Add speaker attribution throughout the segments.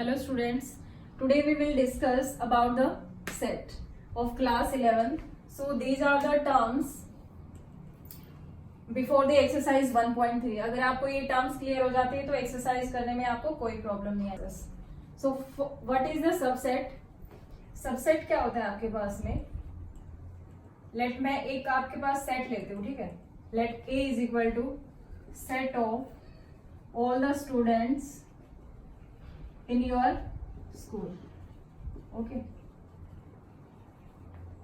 Speaker 1: Hello students, today we will discuss about the set of class 11. So these are the terms before the exercise 1.3. अगर आपको ये terms clear हो जाते हैं तो exercise करने में आपको कोई problem नहीं आएगा. So what is the subset? Subset क्या होता है आपके पास में? Let मैं एक आपके पास set लेती हूँ, ठीक है? Let A is equal to set of all the students in your school. Okay.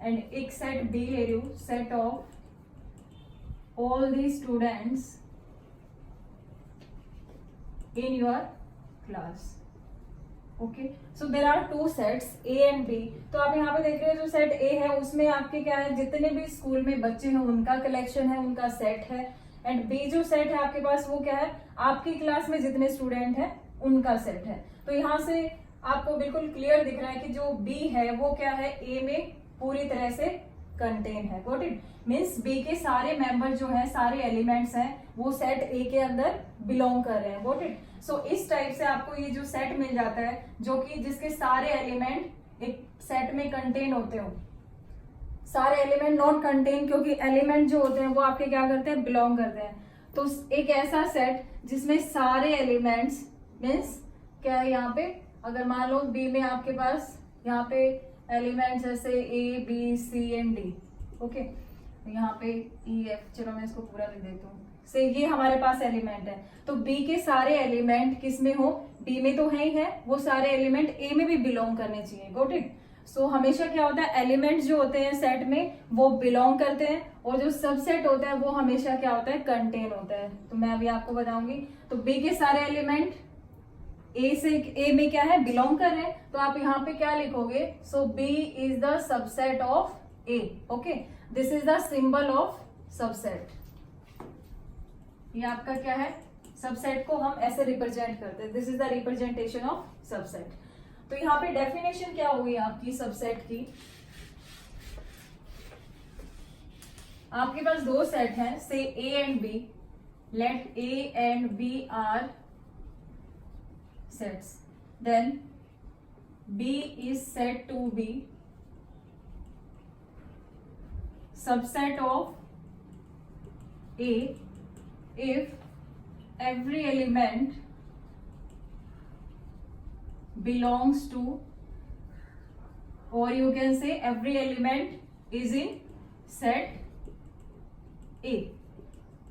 Speaker 1: And एक set B ले रही हूँ, set of all the students in your class. Okay. So there are two sets A and B. तो आप यहाँ पे देख रहे हो जो set A है उसमें आपके क्या है, जितने भी स्कूल में बच्चे हैं उनका कलेक्शन है, उनका सेट है. एंड B जो सेट है आपके पास वो क्या है, आपकी क्लास में जितने स्टूडेंट हैं उनका सेट है. तो यहाँ से आपको बिल्कुल क्लियर दिख रहा है कि जो B है वो क्या है, A में पूरी तरह से कंटेन है. Got it? मीन्स B के सारे मेंबर जो है, सारे एलिमेंट्स हैं, वो सेट A के अंदर बिलोंग कर रहे हैं. Got it? सो इस टाइप से आपको ये जो सेट मिल जाता है जो कि जिसके सारे एलिमेंट एक सेट में कंटेन होते हो. सारे एलिमेंट नॉट कंटेन, क्योंकि एलिमेंट जो होते हैं वो आपके क्या करते हैं, बिलोंग करते हैं. तो एक ऐसा सेट जिसमें सारे एलिमेंट्स मीन्स क्या है, यहाँ पे अगर मान लो बी में आपके पास यहाँ पे एलिमेंट्स जैसे A B C and D. Okay, यहाँ पे ई एफ, चलो मैं इसको पूरा लिख देती हूँ. से ये हमारे पास एलिमेंट है. तो बी के सारे एलिमेंट किस में हो, बी में तो है ही है, वो सारे एलिमेंट ए में भी बिलोंग करने चाहिए. Got it? सो हमेशा क्या होता है, एलिमेंट्स जो होते हैं सेट में वो बिलोंग करते हैं, और जो सबसेट होता है वो हमेशा क्या होता है, कंटेन होता है. तो मैं अभी आपको बताऊंगी. तो बी के सारे एलिमेंट ए में क्या है, बिलोंग कर रहे हैं. तो आप यहाँ पे क्या लिखोगे, so B is the subset of A. Okay, this is the symbol of subset. ये आपका क्या है, सबसेट को हम ऐसे रिप्रेजेंट करते हैं. This is the representation of subset. तो यहाँ पे डेफिनेशन क्या हुई आपकी सबसेट की. आपके पास दो सेट हैं, say A and B. Let A and B are sets, then B is said to be subset of A if every element belongs to, or you can say every element is in set A.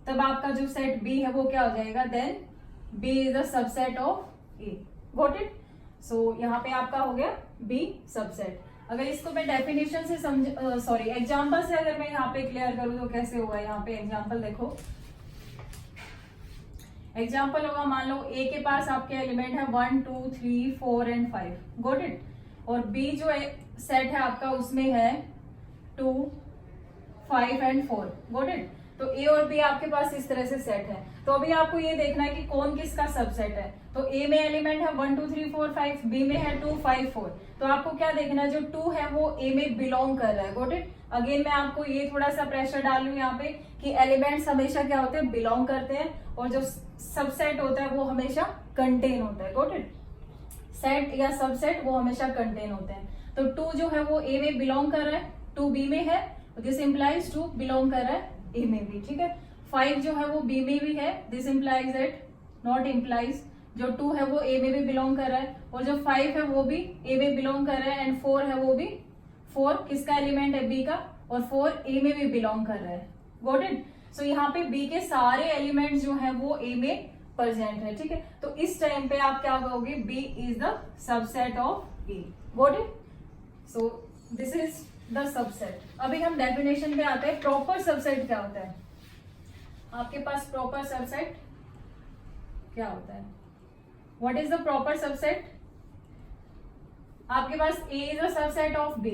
Speaker 1: तब आपका जो set B है वो क्या हो जाएगा, then B is the subset of A. Got it? So यहाँ पे आपका हो गया B सबसेट. अगर इसको मैं डेफिनेशन से एग्जाम्पल से अगर मैं यहाँ पे क्लियर करूँ तो कैसे होगा. यहाँ पे एग्जाम्पल देखो. एग्जाम्पल होगा, मान लो A के पास आपके एलिमेंट है 1 2 3 4 एंड 5. Got it? और B जो सेट है आपका उसमें है 2 5 एंड 4. Got it? तो A और B आपके पास इस तरह से सेट है. तो अभी आपको ये देखना है कि कौन किसका सबसेट है. तो A में एलिमेंट है 1 2 3 4 5, B में है 2 5 4. तो आपको क्या देखना है, जो 2 है वो A में बिलोंग कर रहा है. Got it? अगेन मैं आपको ये थोड़ा सा प्रेशर डाल लूं यहाँ पे कि एलिमेंट्स हमेशा क्या होते हैं, बिलोंग करते हैं, और जो सबसेट होता है वो हमेशा कंटेन होता है. Got it? सेट या सबसेट वो हमेशा कंटेन होते हैं. तो 2 जो है वो A में बिलोंग कर रहा है, 2 B में है, दिस इम्प्लाइज 2 बिलोंग कर रहा है A में भी. ठीक है. 5 जो है वो B में भी है, this implies that not implies. जो 2 है वो A में भी बिलोंग कर रहा है, और जो 5 है वो भी A में बिलोंग कर रहा है, एंड 4 है वो भी, 4 किसका एलिमेंट है, B का, और 4 A में भी बिलोंग कर रहा है. Got it? सो यहाँ पे B के सारे एलिमेंट्स जो है वो A में प्रेजेंट है. ठीक है. तो इस टाइम पे आप क्या कहोगे, B is the subset of A. Got it? So this is the subset. अभी हम डेफिनेशन पे आते हैं. प्रॉपर सबसेट क्या होता है. आपके पास प्रॉपर सबसेट क्या होता है, what is the proper subset. आपके पास A is the subset of B.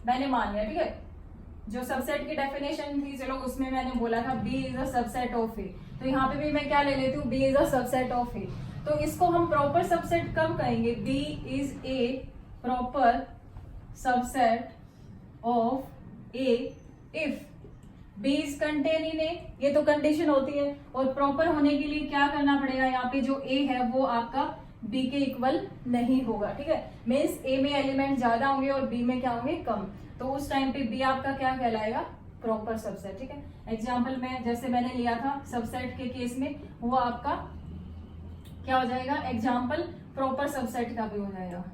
Speaker 1: मैंने मान लिया. ठीक है. जो सबसेट की डेफिनेशन थी, चलो उसमें मैंने बोला था B is the subset of A. तो यहाँ पे भी मैं क्या ले लेती हूँ, B is the subset of A. तो इसको हम प्रॉपर सबसेट कब कहेंगे, B is a proper subset of A if B is contain in A. ये तो कंडीशन होती है, और प्रॉपर होने के लिए क्या करना पड़ेगा, यहाँ पे जो A है वो आपका बी के इक्वल नहीं होगा, ठीक है। मीन्स ए में एलिमेंट ज्यादा होंगे और बी में क्या होंगे, कम। तो उस टाइम पे बी आपका क्या कहलाएगा, प्रॉपर सबसेट, ठीक है। एग्जाम्पल में जैसे मैंने लिया था सबसेट के केस में, वो आपका क्या हो जाएगा, एग्जाम्पल प्रॉपर सबसेट का भी हो जाएगा,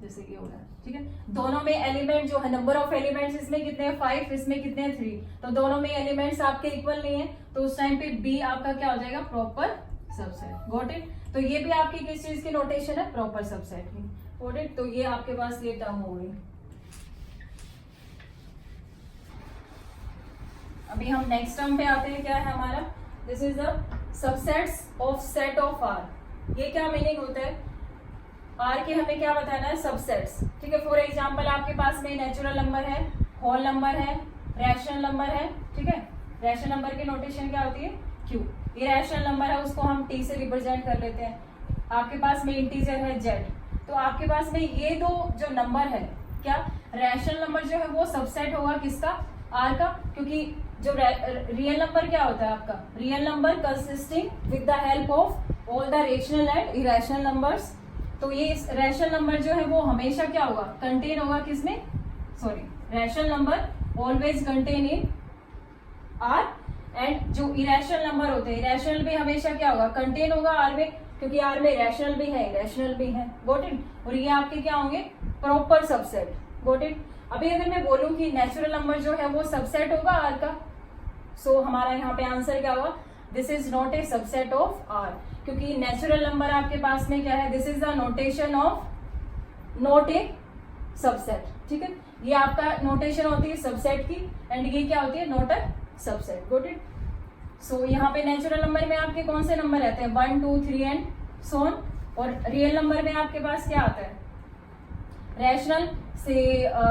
Speaker 1: जैसे कि हो रहा है, ठीक है। दोनों में एलिमेंट जो है, नंबर ऑफ एलिमेंट्स इसमें कितने हैं 5, इसमें कितने हैं 3, तो दोनों में एलिमेंट्स आपके इक्वल नहीं है, तो उस टाइम पे बी आपका क्या हो जाएगा, प्रॉपर सबसेट। Got it. तो ये भी आपकी किस चीज की नोटेशन है, प्रॉपर सबसेट की। Got it. तो ये आपके पास ये टर्म हो गई। अभी हम नेक्स्ट टर्म पे आते हैं, क्या है हमारा, this is the subsets of set of R. ये क्या मीनिंग होता है, आर के हमें क्या बताना है, सबसेट्स, ठीक है। फॉर एग्जांपल आपके पास में नेचुरल नंबर है, होल नंबर है, रैशनल नंबर है, ठीक है। रैशनल नंबर की नोटेशन क्या होती है, क्यू। ये रैशनल नंबर है, उसको हम टी से रिप्रेजेंट कर लेते हैं। आपके पास में इंटीजर है जेड, तो आपके पास में ये दो जो नंबर है, क्या रैशनल नंबर जो है वो सबसेट होगा किसका, आर का, क्योंकि जो रियल नंबर क्या होता है आपका, real number consisting with the help of all the rational and irrational numbers. तो ये रैशनल नंबर जो है वो हमेशा क्या होगा, कंटेन होगा किसमें, sorry, rational number always contain in are, and जो इरेशनल नंबर होते हैं, इरेशनल भी हमेशा क्या होगा, कंटेन होगा आर में, क्योंकि आर में रैशनल भी है, इरेशनल भी है। Got it. और ये आपके क्या होंगे, प्रॉपर सबसेट। Got it. अभी अगर मैं बोलूं कि नेचुरल नंबर जो है वो सबसेट होगा आर का, सो हमारा यहाँ पे आंसर क्या होगा, this is not a subset of R, क्योंकि नेचुरल नंबर आपके पास में क्या है, this is the notation of not a subset, ठीक है। ये आपका नोटेशन होती है सबसेट की, एंड ये क्या होती है, not a subset. Got it. So यहाँ पे नेचुरल नंबर में आपके कौन से नंबर रहते हैं, 1 2 3 एंड सो ऑन, और रियल नंबर में आपके पास क्या आता है, रैशनल से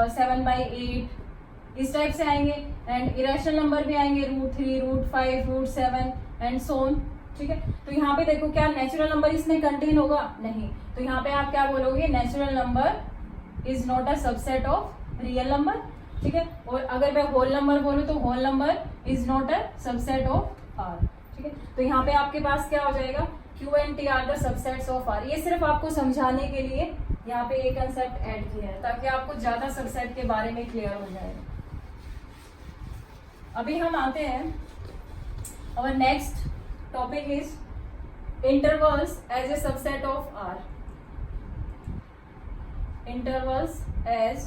Speaker 1: 7/8 इस टाइप से आएंगे, एंड इरेशनल नंबर भी आएंगे √3 √5 √7 एंड सो ऑन, ठीक है। तो यहाँ पे देखो क्या नेचुरल नंबर इसमें कंटेन होगा, नहीं, तो यहाँ पे आप क्या बोलोगे, natural number is not a subset of real number, ठीक है। और अगर मैं होल नंबर बोलूं तो whole number is not a subset of R, ठीक है। तो यहाँ पे आपके पास क्या हो जाएगा, Q and T are the subsets of R. ये सिर्फ आपको समझाने के लिए यहाँ पे एक कंसेप्ट ऐड किया है, ताकि आपको ज्यादा सबसेट के बारे में क्लियर हो जाए। अभी हम आते हैं, और next topic is intervals as a subset of R. Intervals as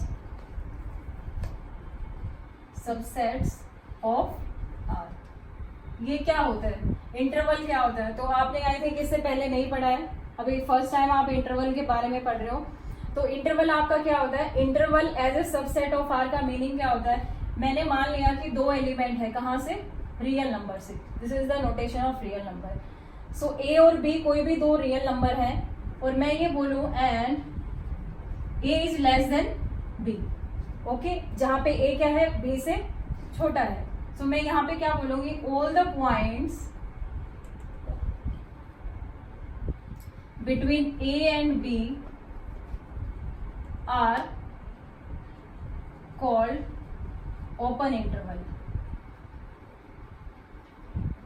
Speaker 1: subsets of R. ये क्या होता है, इंटरवल क्या होता है, तो आपने आई थिंक इससे पहले नहीं पढ़ा है, अभी फर्स्ट टाइम आप इंटरवल के बारे में पढ़ रहे हो। तो इंटरवल आपका क्या होता है, interval as a subset of R का मीनिंग क्या होता है, मैंने मान लिया कि दो एलिमेंट है, कहां से, रियल नंबर से, this is the notation of real number. So A और बी कोई भी दो रियल नंबर है, और मैं ये बोलूं and A is less than B, okay, जहां पे ए क्या है, बी से छोटा है। सो मैं यहां पे क्या बोलूंगी, all the points between A and B are called open interval.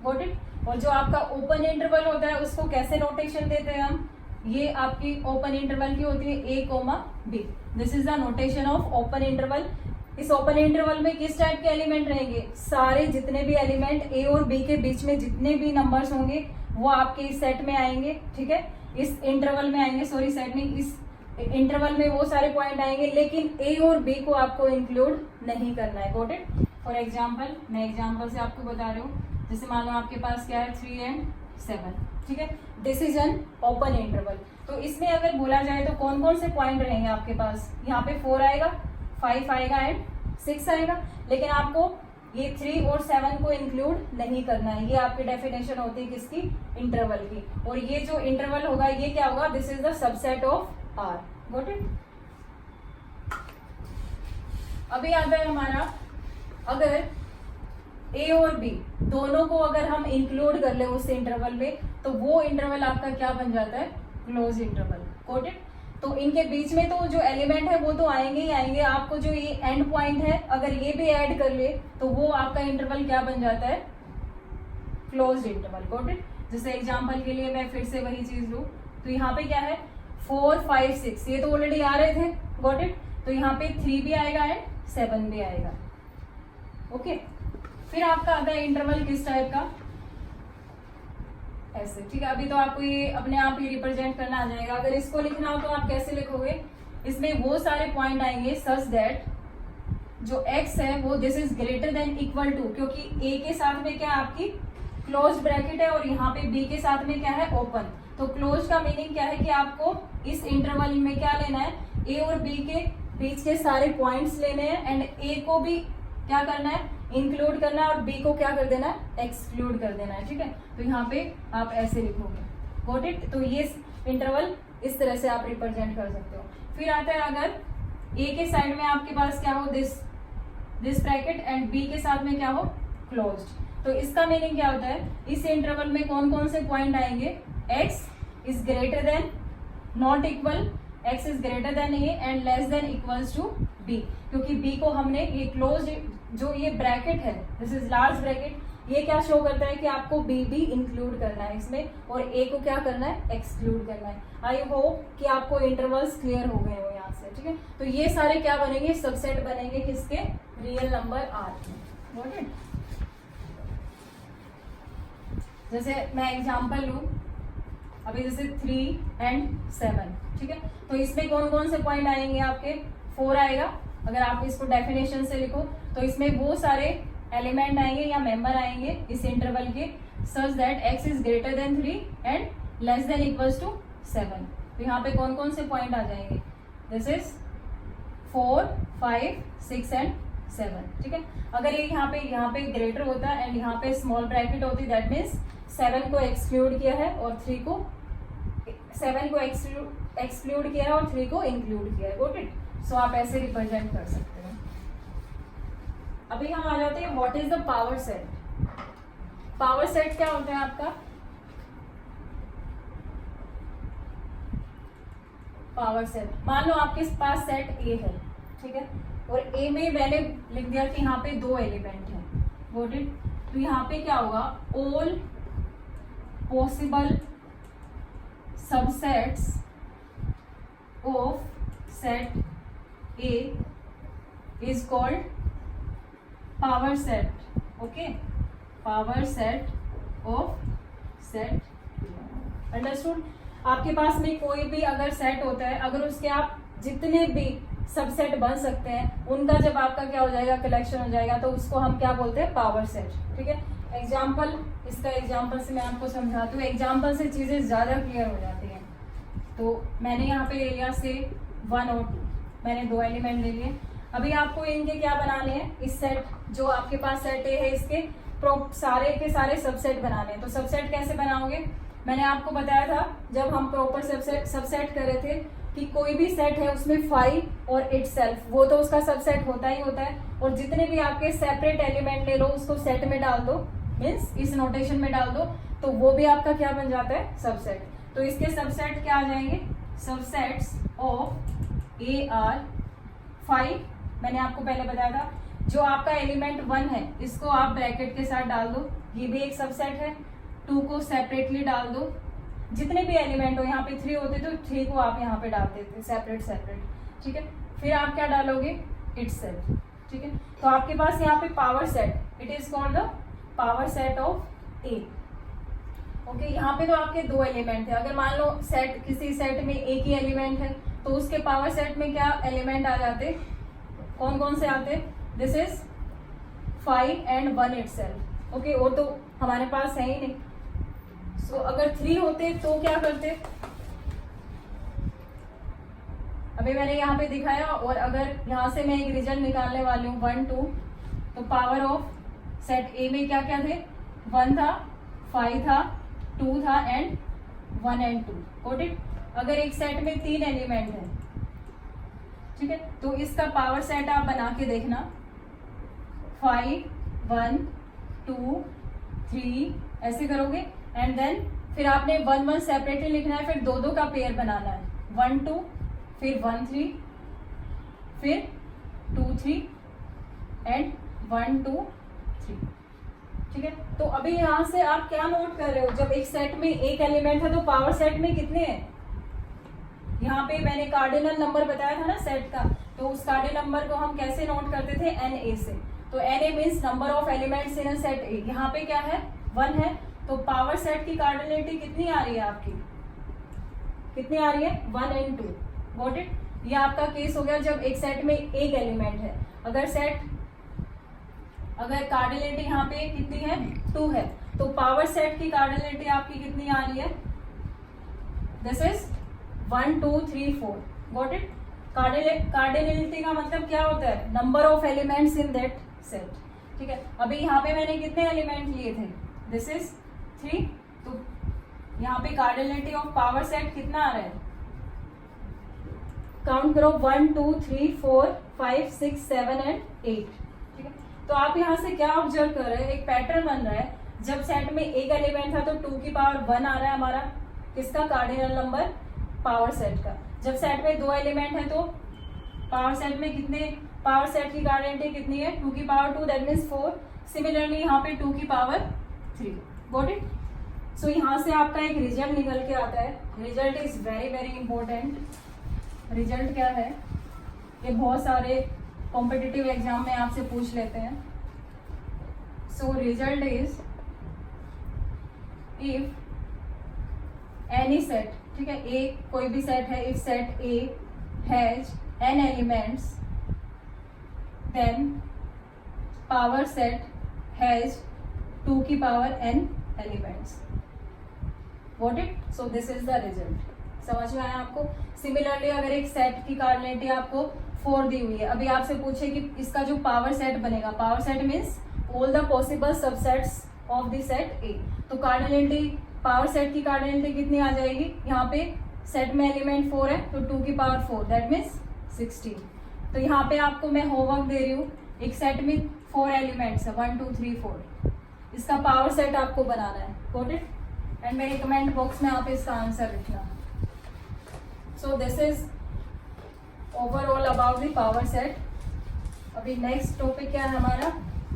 Speaker 1: Got it. और जो आपका ओपन इंटरवल होता है उसको कैसे नोटेशन देते हैं हम, ये आपकी ओपन इंटरवल की होती है A comma B, this is the notation of open interval. इस ओपन इंटरवल में किस टाइप के एलिमेंट रहेंगे, सारे जितने भी एलिमेंट ए और बी के बीच में जितने भी नंबर्स होंगे वो आपके इस सेट में आएंगे, ठीक है, इस इंटरवल में आएंगे, सॉरी सेट नहीं, इस इंटरवल में वो सारे पॉइंट आएंगे, लेकिन ए और बी को आपको इंक्लूड नहीं करना है। Got it. फॉर एग्जाम्पल, मैं एग्जाम्पल से आपको बता रही हूँ, जैसे मान लो आपके पास क्या है 3 एंड 7, ठीक है, this is an open interval. तो इसमें अगर बोला जाए तो कौन कौन से पॉइंट रहेंगे आपके पास, यहाँ पे 4 आएगा, 5 आएगा एंड 6 आएगा, लेकिन आपको ये 3 और 7 को इंक्लूड नहीं करना है। ये आपकी डेफिनेशन होती है किसकी, इंटरवल की। और ये जो इंटरवल होगा ये क्या होगा, this is the subset of R. Got it. अभी आता है हमारा, अगर ए और बी दोनों को अगर हम इंक्लूड कर ले उस इंटरवल में, तो वो इंटरवल आपका क्या बन जाता है, क्लोज इंटरवल। Got it. तो इनके बीच में तो जो एलिमेंट है वो तो आएंगे ही आएंगे, आपको जो ये एंड पॉइंट है अगर ये भी ऐड कर ले तो वो आपका इंटरवल क्या बन जाता है, क्लोज्ड इंटरवल। Got it. जैसे एग्जांपल के लिए मैं फिर से वही चीज लूं, तो यहाँ पे क्या है 4 5 6, ये तो ऑलरेडी आ रहे थे, गॉट इट। तो यहाँ पे 3 भी आएगा एंड 7 भी आएगा। ओके, फिर आपका आता है इंटरवल किस टाइप का, ऐसे, ठीक है। अभी तो आपको ये अपने आप ही रिप्रेजेंट करना आ जाएगा। अगर इसको लिखना हो तो आप कैसे लिखोगे, इसमें वो सारे पॉइंट आएंगे सच दैट जो x है वो this is greater than equal to, क्योंकि a के साथ में क्या है आपकी क्लोज ब्रैकेट है और यहाँ पे b के साथ में क्या है ओपन। तो क्लोज का मीनिंग क्या है कि आपको इस इंटरवल में क्या लेना है, a और b के बीच के सारे पॉइंट्स लेने हैं एंड a को भी क्या करना है, इंक्लूड करना है, और b को क्या कर देना है, एक्सक्लूड कर देना है, ठीक है। तो यहाँ पे आप ऐसे लिखोगे, गॉट इट। तो ये इंटरवल इस तरह से आप रिप्रेजेंट कर सकते हो। फिर आता है अगर a के साइड में आपके पास क्या हो दिस ब्रैकेट एंड b के साथ में क्या हो क्लोज्ड, तो इसका मीनिंग क्या होता है, इस इंटरवल में कौन कौन से पॉइंट आएंगे, x is greater than not equal, x is greater than a and less than equals to b, क्योंकि b को हमने ये क्लोज जो ये ब्रैकेट है दिस इज लार्ज ब्रैकेट, ये क्या शो करता है कि आपको b भी इंक्लूड करना है इसमें और a को क्या करना है, एक्सक्लूड करना है। आई होप कि आपको इंटरवल्स क्लियर हो गए हो यहाँ से, ठीक है। तो ये सारे क्या बनेंगे, सबसेट बनेंगे किसके, रियल नंबर r के, गॉट इट। जैसे मैं एग्जांपल लूं अभी, जैसे 3 and 7, ठीक है। तो इसमें कौन कौन से पॉइंट आएंगे आपके, 4 आएगा। अगर आप इसको डेफिनेशन से लिखो तो इसमें वो सारे एलिमेंट आएंगे या मेंबर आएंगे इस इंटरवल के such that x is greater than 3 and less than equals to 7। तो यहाँ पे कौन कौन से पॉइंट आ जाएंगे, दिस इज 4 5 6 एंड 7, ठीक है। अगर ये यहाँ पे ग्रेटर होता है एंड यहाँ पे स्मॉल ब्रैकेट होती, दैट मीन्स 7 को एक्सक्लूड किया है और 3 को 7 को एक्सक्लूड किया है और 3 को इंक्लूड किया है, गॉट इट। सो आप ऐसे रिप्रेजेंट कर सकते हो। अभी हम आ जाते हैं what is the power set. Power set क्या होता है आपका, पावर सेट, मान लो आपके पास सेट A है, ठीक है, और A में मैंने लिख दिया कि यहाँ पे 2 एलिमेंट हैं, गॉट इट। तो यहाँ पे क्या होगा, all possible subsets of set A is called power set, okay, power set of set, understood। आपके पास में कोई भी अगर सेट होता है, अगर उसके आप जितने भी सबसेट बन सकते हैं उनका जब आपका क्या हो जाएगा, कलेक्शन हो जाएगा, तो उसको हम क्या बोलते हैं, पावर सेट, ठीक है। एग्जाम्पल, इसका एग्जाम्पल से मैं आपको समझाती हूँ, एग्जाम्पल से चीजें ज्यादा क्लियर हो जाती हैं। तो मैंने यहाँ पे ले लिया से 1 और 2, मैंने 2 एलिमेंट ले लिए। अभी आपको इनके क्या बनाने हैं, इस सेट जो आपके पास सेट ए है इसके सारे के सारे सबसेट बनाने हैं। तो सबसेट कैसे बनाओगे, मैंने आपको बताया था जब हम प्रॉपर सबसेट कर रहे थे कि कोई भी सेट है उसमें फाइव और इटसेल्फ, वो तो उसका सबसेट होता ही होता है, और जितने भी आपके सेपरेट एलिमेंट ले लो उसको सेट में डाल दो, मीन्स इस नोटेशन में डाल दो, तो वो भी आपका क्या बन जाता है, सबसेट। तो इसके सबसेट क्या आ जाएंगे, सबसेट्स ऑफ ए आर 5, मैंने आपको पहले बताया था। जो आपका एलिमेंट 1 है इसको आप ब्रैकेट के साथ डाल दो, ये भी एक सबसेट है। 2 को सेपरेटली डाल दो, जितने भी एलिमेंट हो, यहाँ पे 3 होते तो 3 को आप यहाँ पे डाल देते सेपरेट, ठीक है। फिर आप क्या डालोगे, इटसेल्फ, ठीक है। तो आपके पास यहाँ पे power set, it is called the power set of A, okay. यहाँ पे तो आपके 2 एलिमेंट है, अगर मान लो सेट किसी सेट में एक ही एलिमेंट है तो उसके पावर सेट में क्या एलिमेंट आ जाते, कौन कौन से आते, this is 5 and 1 itself, okay. और तो हमारे पास है ही नहीं, सो अगर 3 होते तो क्या करते, अभी मैंने यहाँ पे दिखाया, और अगर यहाँ से मैं एक रिजल्ट निकालने वाली हूँ 1 2, तो पावर ऑफ सेट ए में क्या क्या थे, 1 था, 5 था, 2 था एंड 1 and 2, गॉट इट। अगर एक सेट में 3 एलिमेंट है, ठीक है, तो इसका पावर सेट आप बना के देखना, 5 1 2 3 ऐसे करोगे, एंड देन फिर आपने 1 1 सेपरेटली लिखना है, फिर 2 2 का पेयर बनाना है, 1 2 फिर 1 3 फिर 2 3 एंड 1 2 3, ठीक है। तो अभी यहाँ से आप क्या नोट कर रहे हो, जब एक सेट में एक एलिमेंट है तो पावर सेट में कितने हैं, यहाँ पे मैंने कार्डिनल नंबर बताया था ना सेट का, तो उस कार्डिनल नंबर को हम कैसे नोट करते थे, Na से। तो Na means number of elements in a set ए। यहाँ पे क्या है, 1 है, तो पावर सेट की कार्डिनलिटी कितनी आ रही है आपकी, कितनी आ रही है, 1 and 2। Got it. ये आपका केस हो गया जब एक सेट में एक एलिमेंट है। अगर कार्डिनलिटी यहाँ पे कितनी है, 2 है, तो पावर सेट की कार्डिनलिटी आपकी कितनी आ रही है, this is 1 2 3 4। Got it. Cardinality का मतलब क्या होता है, number of elements in that set. ठीक है, अभी यहाँ पे मैंने कितने एलिमेंट लिए थे, दिस इज 3, तो यहाँ पे कार्डिनलिटी ऑफ पावर सेट कितना आ रहा है, काउंट करो, 1 2 3 4 5 6 7 and 8। ठीक है, तो आप यहाँ से क्या ऑब्जर्व कर रहे हैं, एक पैटर्न बन रहा है। जब सेट में एक एलिमेंट था तो 2 की पावर 1 आ रहा है हमारा, किसका, कार्डिनल नंबर पावर सेट का। जब सेट में 2 एलिमेंट है तो पावर सेट में कितने, पावर सेट की कार्डिनलिटी कितनी है, 2 की पावर 2, दैट मीन्स 4। सिमिलरली यहाँ पे 2 की पावर 3। Got it. सो यहाँ से आपका एक रिजल्ट निकल के आता है। Result is very very important. Result क्या है, ये बहुत सारे कॉम्पिटिटिव एग्जाम में आपसे पूछ लेते हैं। So result is, if any set, ठीक है, ए कोई भी सेट है, if set A has n elements, then power set has 2 की power n elements. Got it? So this is the result. समझ में आया आपको। सिमिलरली अगर एक सेट की कार्डिनलिटी आपको 4 दी हुई है, अभी आपसे पूछे कि इसका जो पावर सेट बनेगा, power set means all the possible subsets of the set ए, तो कार्डिनलिटी, पावर सेट की कार्डिनलिटी कितनी आ जाएगी, यहाँ पे सेट में एलिमेंट 4 है तो 2 की पावर 4, दैट मीन्स 16। तो यहाँ पे आपको मैं होमवर्क दे रही हूँ, एक सेट में 4 एलिमेंट्स है, 1 2 3 4, इसका पावर सेट आपको बनाना है। Got it. एंड मेरे कमेंट बॉक्स में आप इसका आंसर लिखना। So this is overall about the power set. अभी नेक्स्ट टॉपिक क्या है हमारा,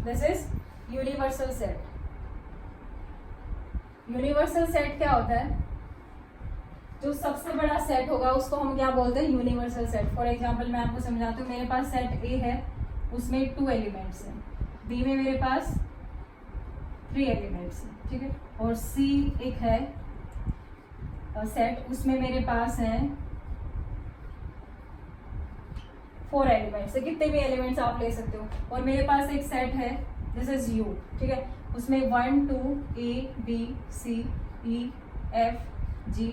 Speaker 1: this is universal set. Universal set क्या होता है, जो सबसे बड़ा सेट होगा उसको हम क्या बोलते हैं, यूनिवर्सल सेट। फॉर एग्जाम्पल मैं आपको समझाती हूँ, मेरे पास सेट ए है, उसमें 2 एलिमेंट्स हैं, बी में मेरे पास 3 एलिमेंट्स हैं, ठीक है, और सी एक है सेट, उसमें मेरे पास है 4 एलिमेंट्स है, कितने भी एलिमेंट्स आप ले सकते हो। और मेरे पास एक सेट है, दिस इज यू, ठीक है, उसमें 1 2 A B C E F G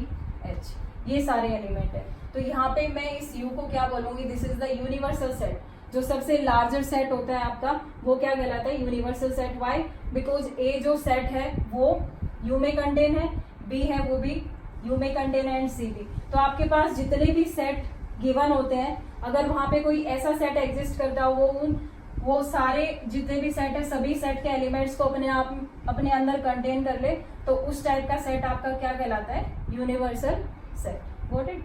Speaker 1: H, ये सारे एलिमेंट है। तो यहाँ पे मैं इस U को क्या बोलूंगी, this is the universal set. जो सबसे लार्जर सेट होता है आपका, वो क्या कहलाता है, universal set. Why, because A जो सेट है वो U में कंटेन है, B है वो भी U में कंटेन है, एंड C भी। तो आपके पास जितने भी सेट गिवन होते हैं, अगर वहां पे कोई ऐसा सेट एग्जिस्ट करता हो, वो सारे जितने भी सेट है, सभी सेट के एलिमेंट्स को अपने अंदर कंटेन कर ले, तो उस टाइप का सेट आपका क्या कहलाता है, यूनिवर्सल सेट। Got it.